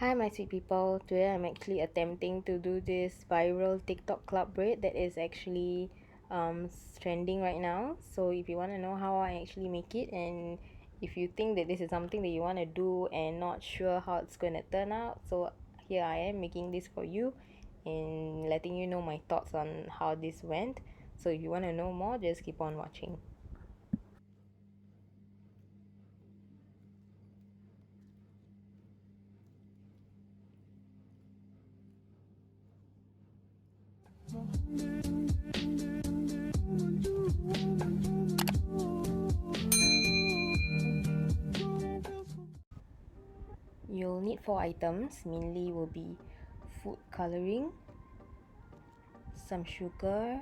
Hi my sweet people, today I'm actually attempting to do this viral TikTok club braid that is actually trending right now. So if you want to know how I actually make it, and if you think that this is something that you want to do and not sure how it's going to turn out, so here I am making this for you and letting you know my thoughts on how this went. So if you want to know more, just keep on watching. You'll need 4 items, mainly will be food coloring, some sugar,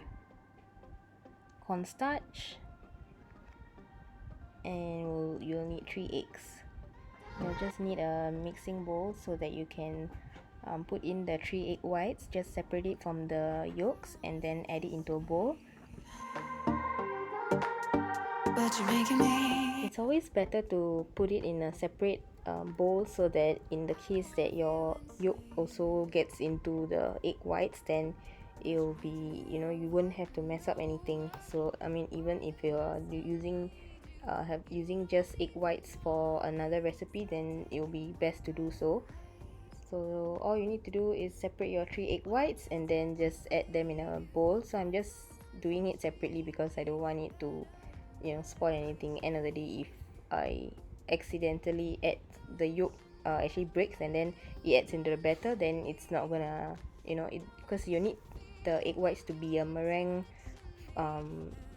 cornstarch, and you'll need 3 eggs. You'll just need a mixing bowl so that you can put in the 3 egg whites, just separate it from the yolks and then add it into a bowl. It's always better to put it in a separate bowl so that in the case that your yolk also gets into the egg whites, then it'll be, you won't have to mess up anything. So I mean, even if you're using just egg whites for another recipe, then it will be best to do so. So all you need to do is separate your 3 egg whites and then just add them in a bowl. So I'm just doing it separately because I don't want it to spoil anything. End of the day, if I accidentally add the yolk actually breaks and then it adds into the batter, then it's not gonna, because you need the egg whites to be a meringue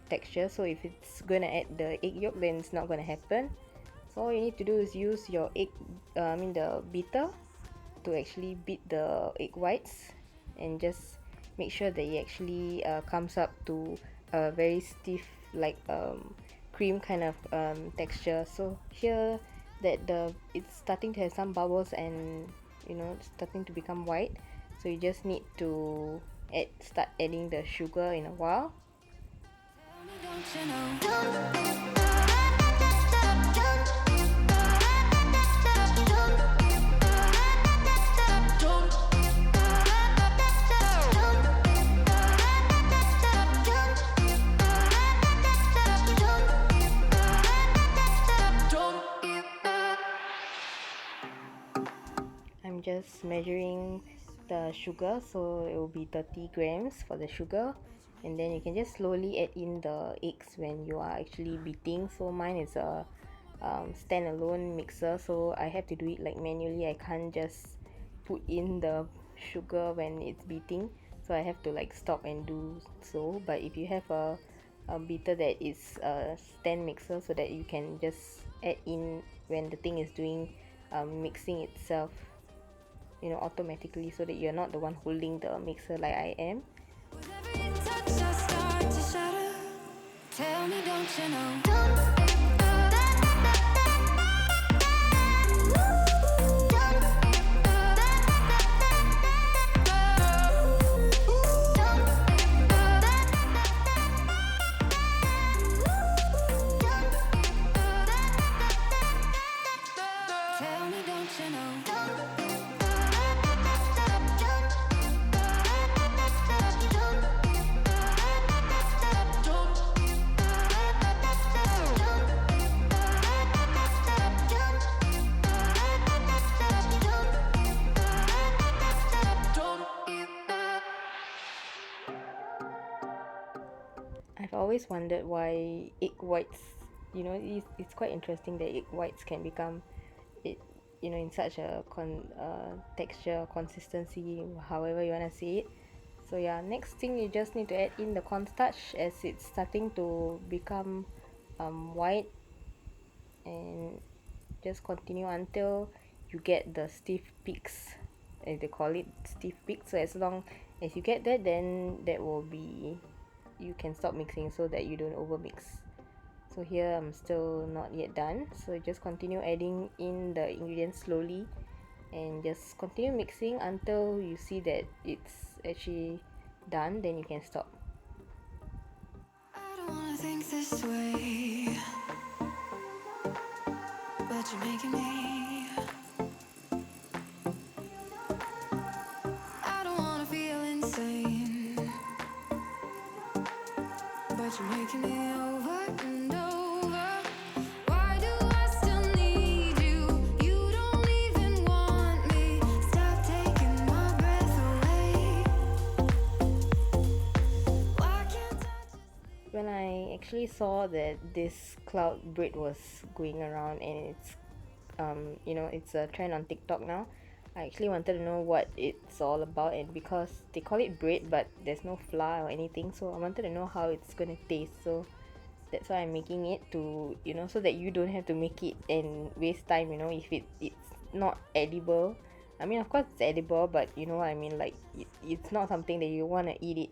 texture. So if it's gonna add the egg yolk, then it's not gonna happen. So all you need to do is use your the beater to actually beat the egg whites, and just make sure that it actually comes up to a very stiff, like cream kind of texture. So here that it's starting to have some bubbles and starting to become white, so you just need to start adding the sugar in a while. I'm just measuring the sugar, so it will be 30 grams for the sugar, and then you can just slowly add in the eggs when you are actually beating. So mine is a standalone mixer, so I have to do it like manually. I can't just put in the sugar when it's beating, so I have to like stop and do so. But if you have a beater that is a stand mixer, so that you can just add in when the thing is doing mixing itself, automatically, so that you're not the one holding the mixer like I am. Tell me, don't you know? I've always wondered why egg whites, it's quite interesting that egg whites can become it, in such a texture, consistency, however you want to say it. So yeah, next thing you just need to add in the cornstarch as it's starting to become white, and just continue until you get the stiff peaks, as they call it, stiff peaks. So as long as you get that, then that will be, you can stop mixing so that you don't over mix. So here I'm still not yet done, so just continue adding in the ingredients slowly and just continue mixing until you see that it's actually done, then you can stop. I don't wanna think this way, but you're making me. but you're making it over and over. Why do I still need you? You don't even want me. Stop taking my breath away. Why can't I just When I actually saw that this cloud braid was going around and it's it's a trend on TikTok now, I actually wanted to know what it's all about, and because they call it braid but there's no flour or anything, so I wanted to know how it's gonna taste. So that's why I'm making it, to so that you don't have to make it and waste time, if it's not edible. I mean, of course it's edible, but you know what I mean, like it's not something that you want to eat it.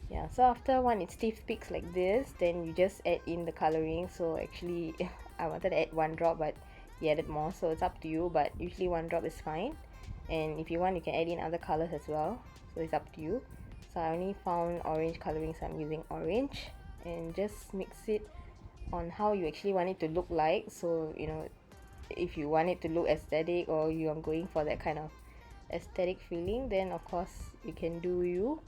Yeah, so after one it stiff peaks like this, then you just add in the coloring. So actually I wanted to add 1 drop, but he added more, so it's up to you, but usually 1 drop is fine. And if you want, you can add in other colors as well, so it's up to you. So I only found orange coloring, so I'm using orange, and just mix it on how you actually want it to look like. So if you want it to look aesthetic, or you are going for that kind of aesthetic feeling, then of course you can do you.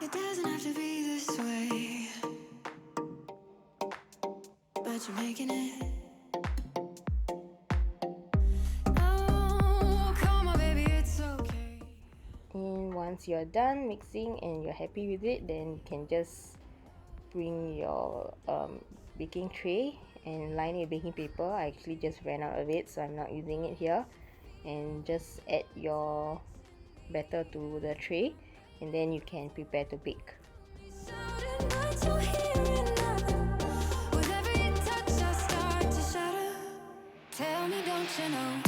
It doesn't have to be this way, but you're making it. Oh, come on, baby, it's okay. And once you're done mixing and you're happy with it, then you can just bring your baking tray and line it with baking paper. I actually just ran out of it, so I'm not using it here. And just add your batter to the tray, and then you can prepare to bake. Shouting, but you're hearing nothing. With every touch, I start to shatter. Tell me, don't you know?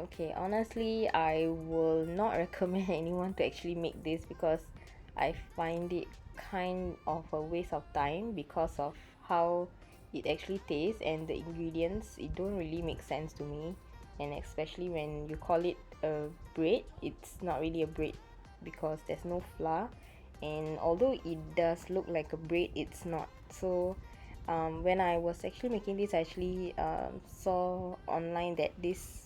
Okay, honestly, I will not recommend anyone to actually make this, because I find it kind of a waste of time because of how it actually tastes, and the ingredients, it don't really make sense to me. And especially when you call it a bread, it's not really a bread because there's no flour, and although it does look like a bread, it's not. So when I was actually making this, I actually saw online that this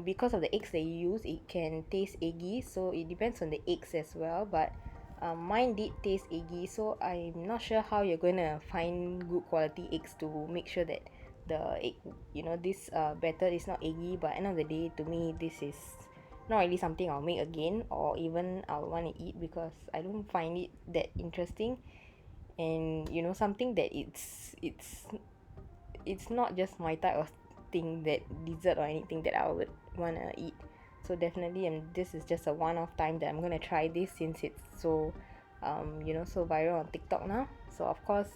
because of the eggs that you use, it can taste eggy, so it depends on the eggs as well. But mine did taste eggy, so I'm not sure how you're gonna find good quality eggs to make sure that the egg, this batter is not eggy. But end of the day, to me, this is not really something I'll make again, or even I'll want to eat, because I don't find it that interesting. And something that it's not just my type of thing, that dessert or anything that I would want to eat. So definitely, and this is just a one-off time that I'm gonna try this, since it's so so viral on TikTok now. So of course,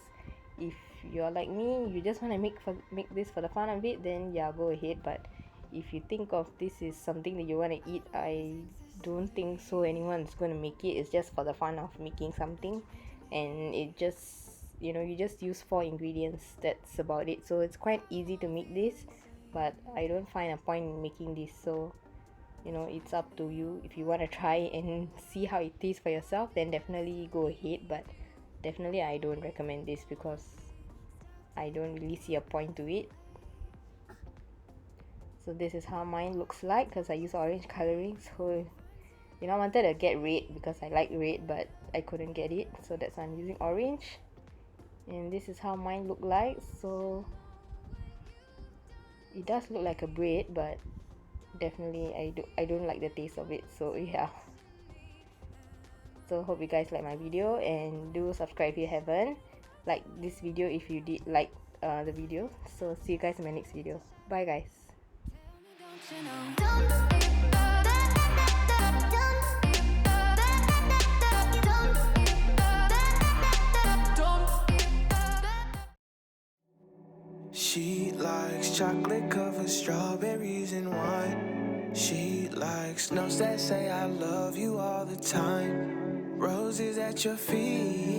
if you're like me, you just want to make this for the fun of it, then yeah, go ahead. But if you think of this is something that you want to eat, I don't think so anyone's going to make it. It's just for the fun of making something, and it just you just use 4 ingredients, that's about it. So it's quite easy to make this, but I don't find a point in making this. So it's up to you. If you want to try and see how it tastes for yourself, then definitely go ahead. But definitely I don't recommend this, because I don't really see a point to it. So this is how mine looks like, because I use orange coloring. So I wanted to get red because I like red, but I couldn't get it, so that's why I'm using orange. And this is how mine look like. So it does look like a bread, but definitely I don't like the taste of it. So yeah, so hope you guys like my video, and do subscribe if you haven't. Like this video if you did like the video. So see you guys in my next video. Bye guys. She likes chocolate covered strawberries and wine. She likes notes that say I love you all the time. Roses at your feet.